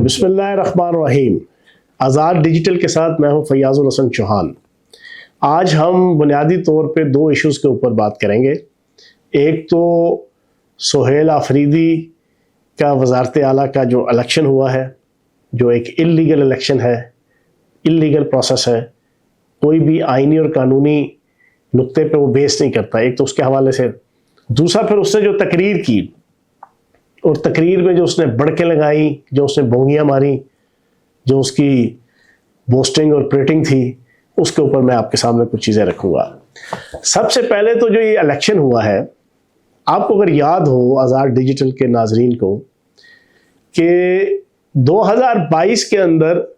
बिस्मिल्लाहिर्रहमानिर्रहीम। आज़ाद डिजिटल के साथ मैं हूं फैयाज़ुल हसन चौहान। आज हम बुनियादी तौर पे दो इश्यूज़ के ऊपर बात करेंगे। एक तो सोहेल आफरीदी का वज़ारत आला का जो इलेक्शन हुआ है, जो एक इल्लीगल इलेक्शन है, इल्लीगल प्रोसेस है, कोई भी आइनी और कानूनी नुक्ते पे वो बेस नहीं करता। एक तो उसके हवाले से, दूसरा फिर उसने जो तकरीर की और तकरीर में जो उसने बड़के लगाई, जो उसने बोंगियाँ मारी, जो उसकी बोस्टिंग और प्रेटिंग थी, उसके ऊपर मैं आपके सामने कुछ चीज़ें रखूँगा। सबसे पहले तो जो ये इलेक्शन हुआ है, आपको अगर याद हो आज़ाद डिजिटल के नाजरीन को कि 2022 के अंदर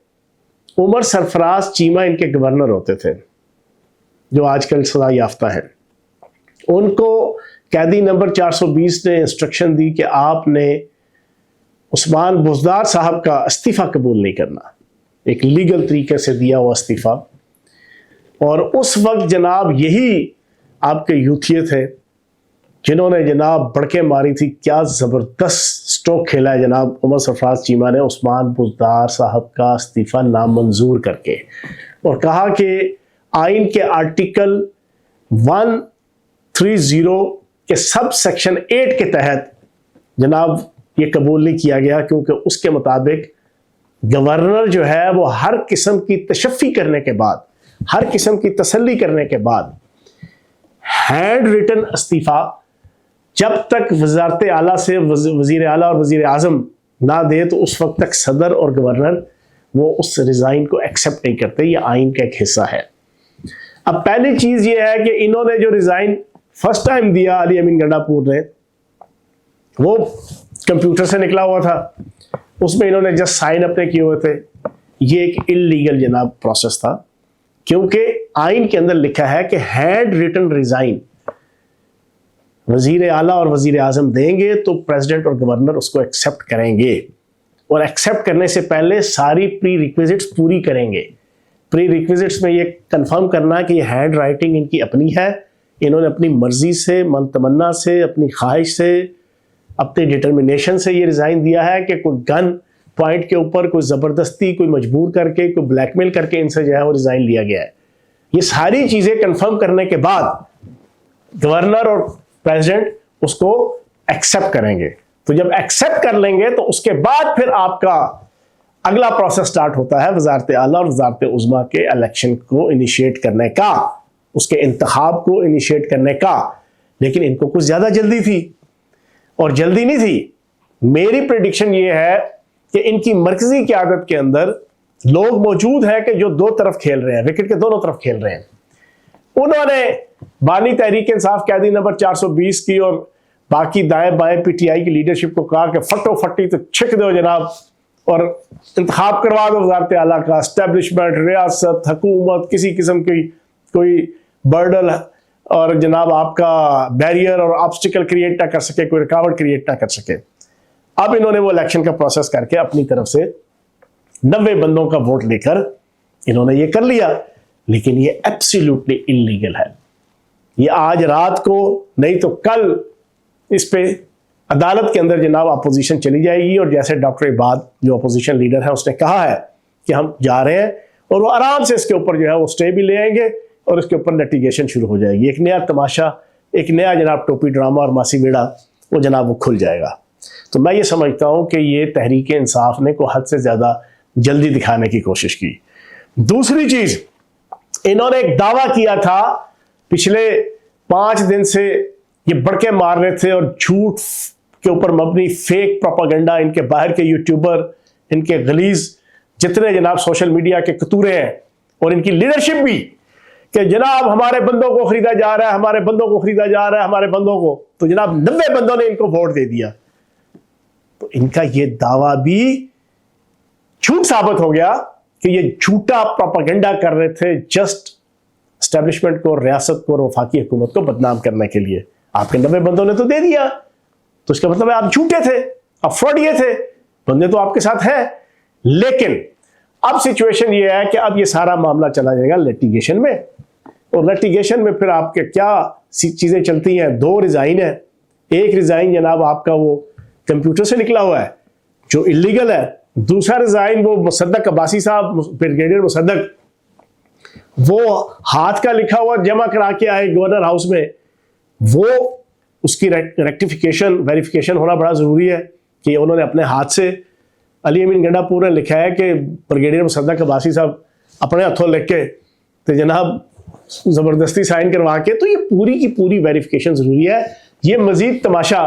उमर सरफराज चीमा इनके गवर्नर होते थे, जो आजकल सजा याफ्ता हैं। उनको कैदी नंबर 420 ने इंस्ट्रक्शन दी कि आपने उस्मान बुज़दार साहब का इस्तीफ़ा कबूल नहीं करना, एक लीगल तरीके से दिया हुआ इस्तीफ़ा। और उस वक्त जनाब यही आपके यूथिये थे जिन्होंने जनाब बड़के मारी थी। क्या ज़बरदस्त स्ट्रोक खेला है जनाब उमर सरफराज चीमा ने उस्मान बुज़दार साहब का इस्तीफ़ा नामंजूर करके, और कहा कि आइन के आर्टिकल 130 के सब सेक्शन 8 के तहत जनाब ये कबूल नहीं किया गया, क्योंकि उसके मुताबिक गवर्नर जो है वो हर किस्म की तशफ़ी करने के बाद, हर किस्म की तसल्ली करने के बाद हैंड रिटन इस्तीफ़ा जब तक वज़ारत आला से वज़ीर आला और वज़ीर आज़म ना दे, तो उस वक्त तक सदर और गवर्नर वो उस रिज़ाइन को एक्सेप्ट नहीं करते। ये आइन का एक हिस्सा है। अब पहली चीज़ ये है कि इन्होंने जो रिज़ाइन फर्स्ट टाइम दिया अली अमीन गंडापुर ने, वो कंप्यूटर से निकला हुआ था, उसमें इन्होंने जस्ट साइन अपने किए हुए थे। ये एक इल्लीगल जनाब प्रोसेस था, क्योंकि आइन के अंदर लिखा है कि हैंड रिटन रिज़ाइन वज़ीर आला और वज़ीर आज़म देंगे तो प्रेसिडेंट और गवर्नर उसको एक्सेप्ट करेंगे, और एक्सेप्ट करने से पहले सारी प्री रिक्विजिट्स पूरी करेंगे। प्री रिक्विजिट्स में ये कंफर्म करना कि ये हैंड राइटिंग इनकी अपनी है, इन्होंने अपनी मर्जी से, मन तमन्ना से, अपनी ख्वाहिश से, अपनी डिटर्मिनेशन से ये रिज़ाइन दिया है कि कोई गन पॉइंट के ऊपर कोई ज़बरदस्ती, कोई मजबूर करके, कोई ब्लैकमेल करके इनसे जो है वो रिज़ाइन लिया गया है। ये सारी चीज़ें कंफर्म करने के बाद गवर्नर और प्रेसिडेंट उसको एक्सेप्ट करेंगे। तो जब एक्सेप्ट कर लेंगे तो उसके बाद फिर आपका अगला प्रोसेस स्टार्ट होता है वज़ारत आला और वज़ारत उज़्मा के इलेक्शन को इनिशिएट करने का, उसके इंतखाब को इनिशिएट करने का। लेकिन इनको कुछ ज़्यादा जल्दी थी, और जल्दी नहीं थी। मेरी प्रेडिक्शन ये है कि इनकी मरकज़ी क़यादत के अंदर लोग मौजूद हैं कि जो दो तरफ खेल रहे हैं, विकेट के दोनों तरफ खेल रहे हैं। उन्होंने बानी तहरीक इंसाफ कैदी नंबर 420 की और बाकी दाएं बाएं पीटीआई की लीडरशिप को कहा कि फटोफटी तो छिक दो जनाब, और इंतखाब करवा दो वज़ारत आला का। एस्टेब्लिशमेंट, रियासत, हुकूमत किसी किस्म की कोई बर्डन और जनाब आपका बैरियर और ऑब्स्टिकल क्रिएट ना कर सके, कोई रुकावट क्रिएट ना कर सके। अब इन्होंने वो इलेक्शन का प्रोसेस करके अपनी तरफ से 90 बंदों का वोट लेकर इन्होंने ये कर लिया। लेकिन ये एब्सोल्युटली इल्लीगल है। ये आज रात को नहीं तो कल इस पे अदालत के अंदर जनाब अपोजिशन चली जाएगी, और जैसे डॉक्टर इबाद जो अपोजिशन लीडर है उसने कहा है कि हम जा रहे हैं, और वो आराम से इसके ऊपर जो है वो स्टे भी ले आएंगे और इसके ऊपर लिटिगेशन शुरू हो जाएगी। एक नया तमाशा, एक नया जनाब टोपी ड्रामा और मासी बेड़ा वो जनाब वो खुल जाएगा। तो मैं ये समझता हूँ कि ये तहरीक इंसाफ ने को हद से ज़्यादा जल्दी दिखाने की कोशिश की। दूसरी चीज़, इन्होंने एक दावा किया था पिछले 5 दिन से, ये बड़के मार रहे थे और झूठ के ऊपर मबनी फेक प्रोपागेंडा, इनके बाहर के यूट्यूबर, इनके गलीज जितने जनाब सोशल मीडिया के कतूरे हैं, और इनकी लीडरशिप भी, कि जनाब हमारे बंदों को खरीदा जा रहा है, हमारे बंदों को खरीदा जा रहा है, हमारे बंदों को। तो जनाब 90 बंदों ने इनको वोट दे दिया। तो इनका ये दावा भी झूठ साबित हो गया कि ये झूठा प्रोपागेंडा कर रहे थे जस्ट एस्टेब्लिशमेंट को, रियासत को और वफाकी हुकूमत को बदनाम करने के लिए। आपके 90 बंदों ने तो दे दिया, तो इसका मतलब है आप झूठे थे, आप फ्रॉडिये थे। बंदे तो आपके साथ हैं, लेकिन अब सिचुएशन ये है कि अब ये सारा मामला चला जाएगा लिटिगेशन में, और लिटिगेशन में फिर आपके क्या चीज़ें चलती हैं। 2 रिज़ाइन है। एक रिज़ाइन जनाब आपका वो कंप्यूटर से निकला हुआ है जो इलीगल है, दूसरा रिजाइन वो मुसद्दक अब्बासी साहब, ब्रिगेडियर मुसद्दक, वो हाथ का लिखा हुआ जमा करा के आए गवर्नर हाउस में, वो उसकी रेक्टिफिकेशन वेरिफिकेशन होना बड़ा ज़रूरी है कि उन्होंने अपने हाथ से, अली अमीन गंडापुर ने लिखा है कि ब्रिगेडियर मुसद्दक अब्बासी साहब अपने हथों लिख के तो जनाब ज़बरदस्ती साइन करवा के, तो ये पूरी की पूरी वेरिफिकेशन ज़रूरी है। ये मज़ीद तमाशा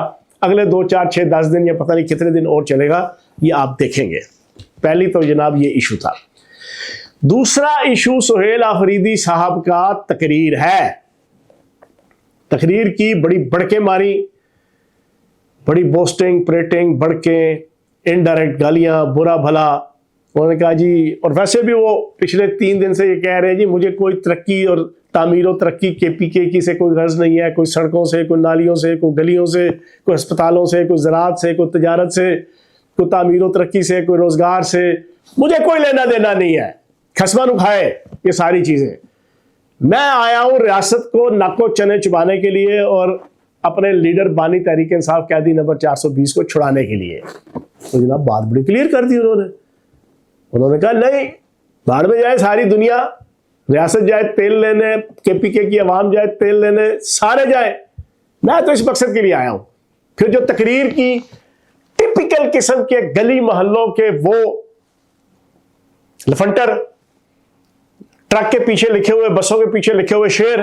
अगले 2, 4, 6, 10 दिन या पता नहीं कितने दिन और चलेगा, ये आप देखेंगे। पहली तो जनाब ये इशू था। दूसरा इशू सुहेल आफरीदी साहब का तकरीर है। तकरीर की बड़ी बड़के मारी, बड़ी बोस्टिंग परेटिंग, बड़के, इनडायरेक्ट गालियां, बुरा भला। उन्होंने कहा जी, और वैसे भी वो पिछले 3 दिन से ये कह रहे हैं जी मुझे कोई तरक्की और तामीर और तरक्की KPK की से कोई गर्ज नहीं है, कोई सड़कों से, कोई नालियों से, कोई गलियों से, कोई अस्पतालों से, कोई ज़राअत से, कोई तजारत से, कोई तामीर और तरक्की से, कोई रोज़गार से, मुझे कोई लेना देना नहीं है। खसमन उठाए ये सारी चीज़ें। मैं आया हूँ रियासत को नाको चने चुबाने के लिए और अपने लीडर बानी तहरीक इंसाफ कैदी नंबर 420 को छुड़ाने के लिए। तो जनाब बात बड़ी क्लियर कर दी उन्होंने कहा नहीं, बाढ़ में जाए सारी दुनिया, रियासत जाए तेल लेने, KPK की आवाम जाए तेल लेने, सारे जाए, मैं तो इस मकसद के लिए आया हूं। फिर जो तकरीर की टिपिकल किस्म के गली मोहल्लों के वो लफंटर, ट्रक के पीछे लिखे हुए, बसों के पीछे लिखे हुए शेर,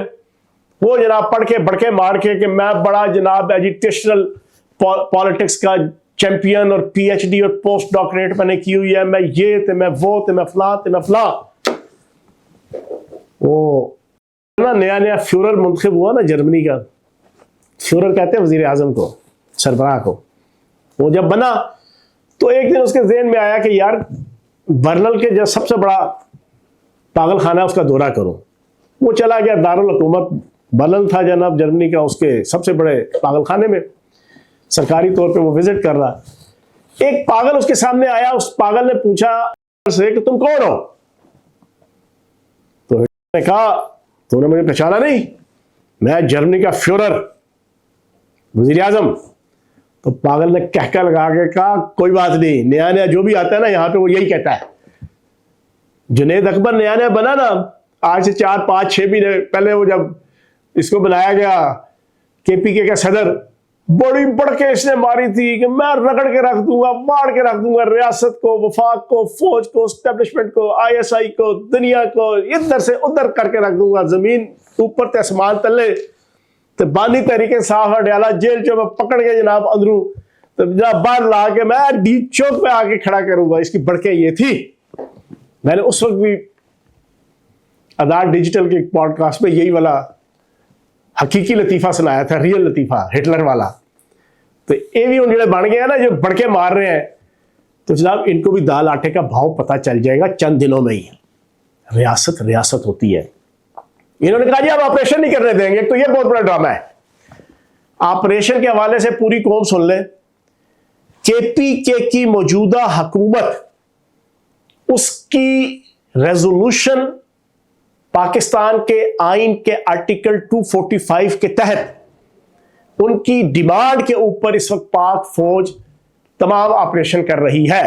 वो जनाब पढ़ के बड़के मार के कि मैं बड़ा जनाब एजिटेशनल पॉलिटिक्स का चैंपियन और PhD और पोस्ट डॉक्टरेट मैंने की हुई है, मैं ये थे, मैं वो थे, मैं फला। वो ना नया फ्यूरर मुंतखब हुआ ना जर्मनी का, फ्यूरर कहते हैं वजीर आजम को, सरबराह को। वो जब बना तो एक दिन उसके ज़हन में आया कि यार बर्नल के जो सबसे बड़ा पागल खाना उसका दौरा करूं। वो चला गया दारुल हुकूमत, बर्नल था जनाब जर्मनी का, उसके सबसे बड़े पागल खाने में सरकारी तौर पे वो विजिट कर रहा। एक पागल उसके सामने आया, उस पागल ने पूछा से कि तुम कौन हो? तो ने कहा तुमने मुझे पहचाना नहीं, मैं जर्मनी का फ्यूरर वजीर आजम। तो पागल ने कहका लगा के कहा कोई बात नहीं, नया जो भी आता है ना यहाँ पे वो यही कहता है। जुनेद अकबर नया बना ना, आज से 4, 5, 6 महीने पहले, वो जब इसको बनाया गया KPK का सदर, बड़ी बढ़के इसने मारी थी कि मैं रगड़ के रख दूंगा, मार के रख दूंगा रियासत को, वफाक को, फौज को, स्टैब्लिशमेंट को, ISI को, दुनिया को, इधर से उधर करके रख दूंगा, जमीन ऊपर ते आसमान तले। तो बानी तहरीक इंसाफ अडयाला जेल जो मैं पकड़ के जनाब अंदरू, तो जनाब बाहर ला के मैं डी चौक पे आके खड़ा करूंगा। इसकी बढ़के ये थी। मैंने उस वक्त भी आजाद डिजिटल के पॉडकास्ट में यही वाला हकीकी लतीफ़ा सुनाया था, रियल लतीफ़ा, हिटलर वाला। तो ये भी उन जो बन गया ना, जो बड़के मार रहे हैं, तो जनाब इनको भी दाल आटे का भाव पता चल जाएगा चंद दिनों में ही। रियासत होती है। इन्होंने कहा जी आप ऑपरेशन नहीं करने देंगे, तो ये बहुत बड़ा ड्रामा है। ऑपरेशन के हवाले से पूरी कौम सुन ले। KPK की मौजूदा हुकूमत, उसकी रेजोल्यूशन पाकिस्तान के आइन के आर्टिकल 245 के तहत उनकी डिमांड के ऊपर इस वक्त पाक फौज तमाम ऑपरेशन कर रही है।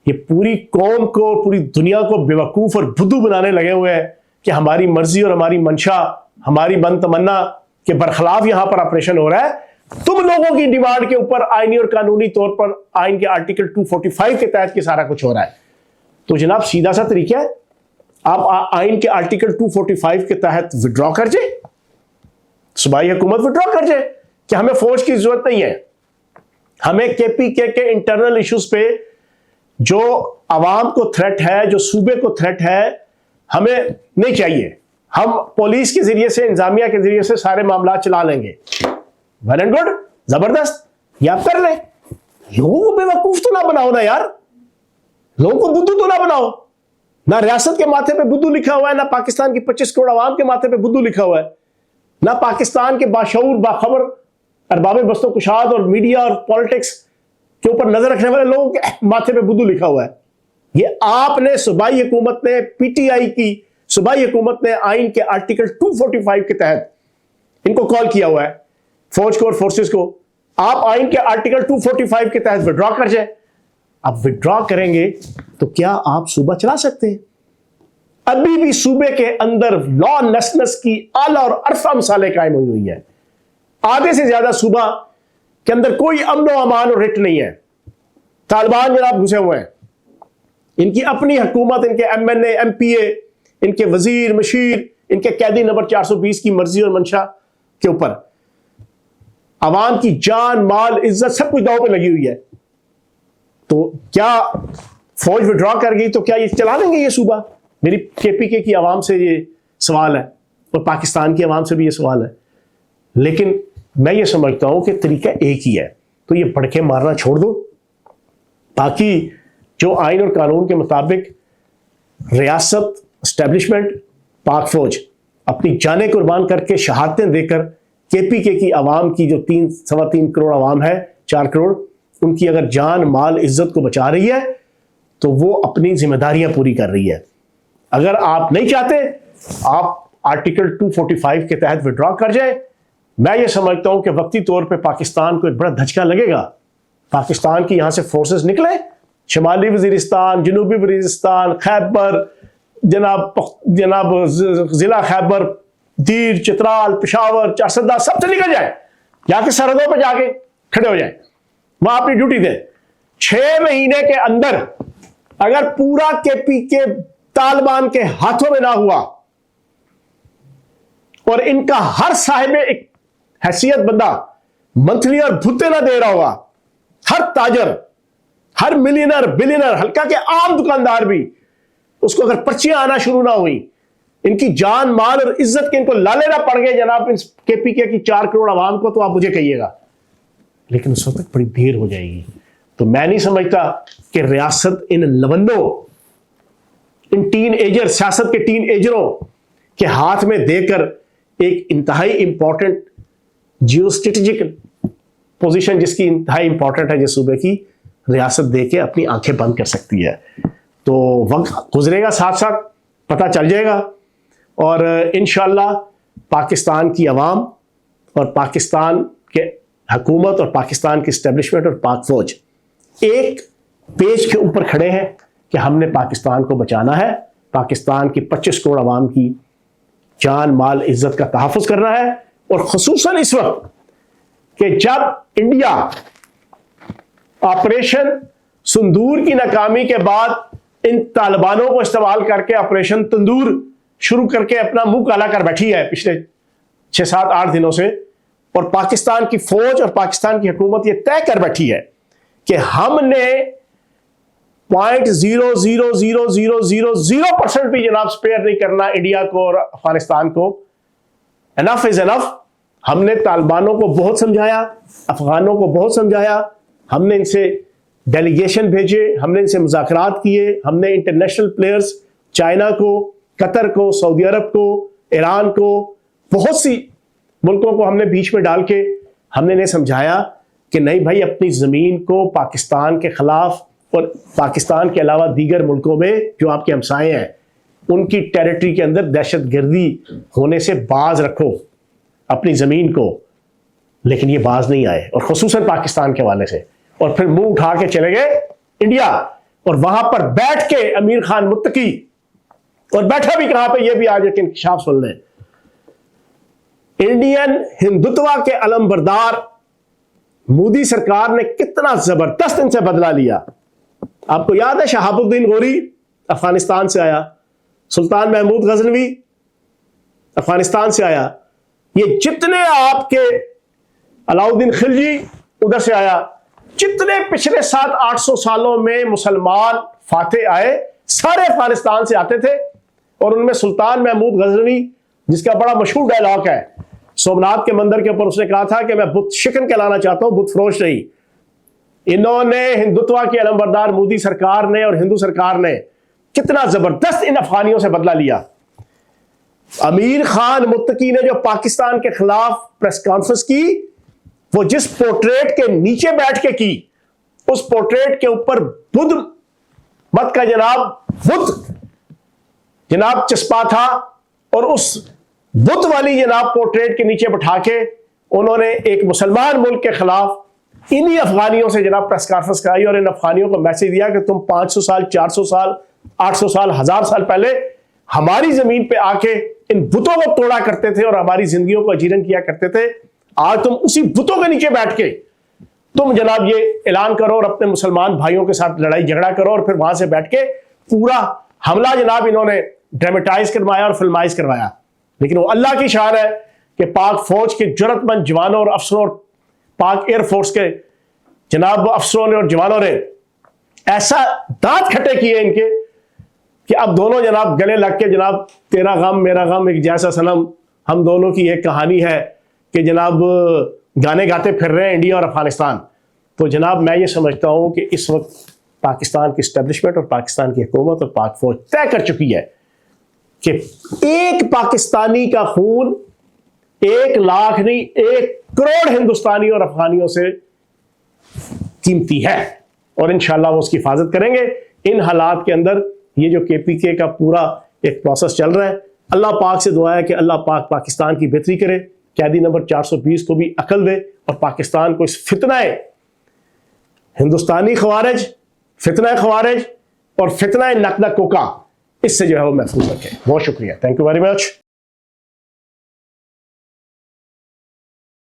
ये पूरी कौम को, पूरी दुनिया को बेवकूफ और बुद्धू बनाने लगे हुए हैं कि हमारी मर्जी और हमारी मंशा, हमारी मन तमन्ना के बरखिलाफ यहां पर ऑपरेशन हो रहा है। तुम लोगों की डिमांड के ऊपर आईनी और कानूनी तौर पर आइन के आर्टिकल 245 के तहत के सारा कुछ हो रहा है। तो जनाब सीधा सा तरीका है, आप आइन के आर्टिकल 245 के तहत विड्रॉ कर जाए, सूबाई हुकूमत विड्रॉ कर जाए कि हमें फौज की जरूरत नहीं है। हमें KPK के इंटरनल इश्यूज पे जो आवाम को थ्रेट है, जो सूबे को थ्रेट है, हमें नहीं चाहिए। हम पुलिस के जरिए से, इंतजामिया के जरिए से सारे मामला चला लेंगे। वेल एंड गुड, जबरदस्त, ये आप कर ले। लोगों को बेवकूफ तो ना बनाओ ना यार, लोगों को बुद्धू तो ना बनाओ। ना रियासत के माथे पे बुद्धू लिखा हुआ है, ना पाकिस्तान की 25 करोड़ आवाम के माथे पे बुद्धू लिखा हुआ है, ना पाकिस्तान के बाशऊर, बाखबर, अरबाब बस्तो कुशाद और मीडिया और पॉलिटिक्स के ऊपर नजर रखने वाले लोगों के माथे पे बुद्धू लिखा हुआ है। ये आपने सूबाई हुकूमत ने, PTI की सूबाई हुकूमत ने आइन के आर्टिकल 245 के तहत इनको कॉल किया हुआ है, फौज को और फोर्सेस को। आप आइन के आर्टिकल 245 के तहत विड्रॉ कर जाए। आप विड्रॉ करेंगे तो क्या आप सूबा चला सकते हैं? अभी भी सूबे के अंदर लॉलेसनेस की आला और अरफा मिसालें कायम हुई है। आधे से ज्यादा सूबा के अंदर कोई अमन और अमान और रिट नहीं है। तालिबान जनाब घुसे हुए हैं, इनकी अपनी हुकूमत, इनके MNA MPA, इनके वजीर मशीर, इनके कैदी नंबर 420 की मर्जी और मंशा के ऊपर आवाम की जान माल इज्जत सब कुछ दांव पे लगी हुई है। तो क्या फौज विड्रॉ कर गई तो क्या ये चला लेंगे ये सूबा? मेरी KPK की आवाम से ये सवाल है और पाकिस्तान की आवाम से भी ये सवाल है। लेकिन मैं ये समझता हूं कि तरीका एक ही है, तो ये भड़के मारना छोड़ दो। बाकी जो आइन और कानून के मुताबिक रियासत, एस्टेब्लिशमेंट, पाक फौज अपनी जानें कुर्बान करके शहादतें देकर KPK की आवाम की जो 3-3.25 करोड़ आवाम है, 4 करोड़, उनकी अगर जान माल इज्जत को बचा रही है तो वो अपनी जिम्मेदारियां पूरी कर रही है। अगर आप नहीं चाहते, आप आर्टिकल 245 के तहत विड्रॉ कर जाए। मैं ये समझता हूं कि वक्ती तौर पे पाकिस्तान को एक बड़ा धचका लगेगा। पाकिस्तान की यहां से फोर्सेस निकले, शिमाली वजीरिस्तान, जनूबी वजीरिस्तान, खैबर, जनाब जिला खैबर, दीर, चित्राल, पेशावर, चारसदा, सब से निकल जाए, जाके सरहदों पर जाके खड़े हो जाए, वहां अपनी ड्यूटी दें। 6 महीने के अंदर अगर पूरा KPK तालिबान के हाथों में ना हुआ और इनका हर साहिब एक हैसियत बंदा मंथली और भुत्ते ना दे रहा होगा, हर ताजर, हर मिलियनर, बिलियनर, हल्का के आम दुकानदार भी, उसको अगर पर्चियां आना शुरू ना हुई, इनकी जान माल और इज्जत के इनको लाले ना पड़ गए जनाब इन KPK की 4 करोड़ आवाम को, तो आप मुझे कहिएगा। लेकिन उस वक्त बड़ी देर हो जाएगी। तो मैं नहीं समझता कि रियासत इन लवंदों, इन टीन एजर, सियासत के टीन एजरों के हाथ में देकर एक इंतहाई इंपॉर्टेंट जियो स्ट्रेटेजिक पोजीशन, जिसकी इंतहाई इंपॉर्टेंट है, जिस सूबे की रियासत दे के अपनी आंखें बंद कर सकती है। तो वक्त गुजरेगा, साथ साथ पता चल जाएगा। और इंशाअल्लाह पाकिस्तान की आवाम और पाकिस्तान के हुकूमत और पाकिस्तान की एस्टेब्लिशमेंट और पाक फौज एक पेज के ऊपर खड़े हैं कि हमने पाकिस्तान को बचाना है, पाकिस्तान की 25 करोड़ आवाम की जान माल इज्जत का तहफ़्फ़ुज़ करना है। और ख़ुसूसन इस वक्त कि जब इंडिया ऑपरेशन सिंदूर की नाकामी के बाद इन तालिबानों को इस्तेमाल करके ऑपरेशन तंदूर शुरू करके अपना मुंह काला कर बैठी है पिछले 6-7-8 दिनों से, और पाकिस्तान की फौज और पाकिस्तान की हुकूमत ये तय कर बैठी है कि हमने 0.00000% भी जनाब स्पेयर नहीं करना इंडिया को और अफगानिस्तान को। Enough is enough. हमने तालिबानों को बहुत समझाया, अफगानों को बहुत समझाया, हमने इनसे डेलीगेशन भेजे, हमने इनसे मुज़ाकरात किए, हमने इंटरनेशनल प्लेयर्स चाइना को, कतर को, सऊदी अरब को, ईरान को, बहुत सी मुल्कों को हमने बीच में डाल के हमने इन्हें समझाया कि नहीं भाई, अपनी ज़मीन को पाकिस्तान के ख़िलाफ़ और पाकिस्तान के अलावा दीगर मुल्कों में जो आपके हमसाए हैं उनकी टेरिटरी के अंदर दहशत गर्दी होने से बाज रखो अपनी ज़मीन को। लेकिन ये बाज नहीं आए, और ख़ुसूसन पाकिस्तान के हवाले से, और फिर मुंह उठा के चले गए इंडिया, और वहां पर बैठ के अमीर खान मुत्तकी, और बैठा भी कहां पे, ये भी आज एक इंकशाफ सुन लें। इंडियन हिंदुत्व के अलमबरदार मोदी सरकार ने कितना जबरदस्त इनसे बदला लिया। आपको याद है शहाबुद्दीन गौरी अफगानिस्तान से आया, सुल्तान महमूद गजनवी अफगानिस्तान से आया, ये जितने आपके अलाउद्दीन खिलजी उधर से आया, जितने पिछले 700-800 सालों में मुसलमान फाते आए सारे अफगानिस्तान से आते थे। और उनमें सुल्तान महमूद गजनवी, जिसका बड़ा मशहूर डायलॉग है सोमनाथ के मंदिर के ऊपर, उसने कहा था कि मैं बुत शिकन कहलाना चाहता हूं, बुत फरोश नहीं। इन्होंने हिंदुत्व के अलमबरदार मोदी सरकार ने और हिंदू सरकार ने कितना जबरदस्त इन अफगानियों से बदला लिया। अमीर खान मुत्तकी ने जो पाकिस्तान के खिलाफ प्रेस कॉन्फ्रेंस की, वो जिस पोर्ट्रेट के नीचे बैठ के की, उस पोर्ट्रेट के ऊपर बुद्ध मत का बुद्ध जनाब चस्पा था, और उस बुद्ध वाली जनाब पोर्ट्रेट के नीचे बैठा के उन्होंने एक मुसलमान मुल्क के खिलाफ इन्हीं अफगानियों से जनाब प्रेस कॉन्फ्रेंस कराई और इन अफगानियों को मैसेज दिया कि तुम 500 साल, 400 साल, 800 साल, 1000 साल पहले हमारी जमीन पे आके इन बुतों को तोड़ा करते थे और हमारी जिंदगियों को अजीरन किया करते थे। आज तुम उसी बुतों के नीचे बैठ के तुम जनाब ये ऐलान करो और अपने मुसलमान भाइयों के साथ लड़ाई झगड़ा करो और फिर वहां से बैठ के पूरा हमला जनाब इन्होंने ड्रामेटाइज करवाया और फिल्माइज करवाया। लेकिन वो अल्लाह की शान है कि पाक फौज के जरूरतमंद जवानों और अफसरों, पाक एयरफोर्स के जनाब अफसरों ने और जवानों ने ऐसा दांत खट्टे किए इनके कि अब दोनों जनाब गले लग के जनाब तेरा गम मेरा गम एक जैसा सनम, हम दोनों की एक कहानी है कि जनाब गाने गाते फिर रहे हैं इंडिया और अफगानिस्तान। तो जनाब मैं ये समझता हूं कि इस वक्त पाकिस्तान की इस्टेब्लिशमेंट और पाकिस्तान की हुकूमत और पाक फौज तय कर चुकी है कि एक पाकिस्तानी का खून 1 लाख नहीं 1 करोड़ हिंदुस्तानी और अफगानियों से कीमती है और इंशाल्लाह वो उसकी हिफाजत करेंगे। इन हालात के अंदर ये जो KPK का पूरा एक प्रोसेस चल रहा है, अल्लाह पाक से दुआ है कि अल्लाह पाक पाकिस्तान की बेहतरी करे, कैदी नंबर 420 को भी अकल दे और पाकिस्तान को इस फितनाए हिंदुस्तानी खवारिज, फितनाए खवारिज और फितनाए नकदा कोका, इससे जो है वो महफूज रखें। बहुत शुक्रिया, थैंक यू वेरी मच।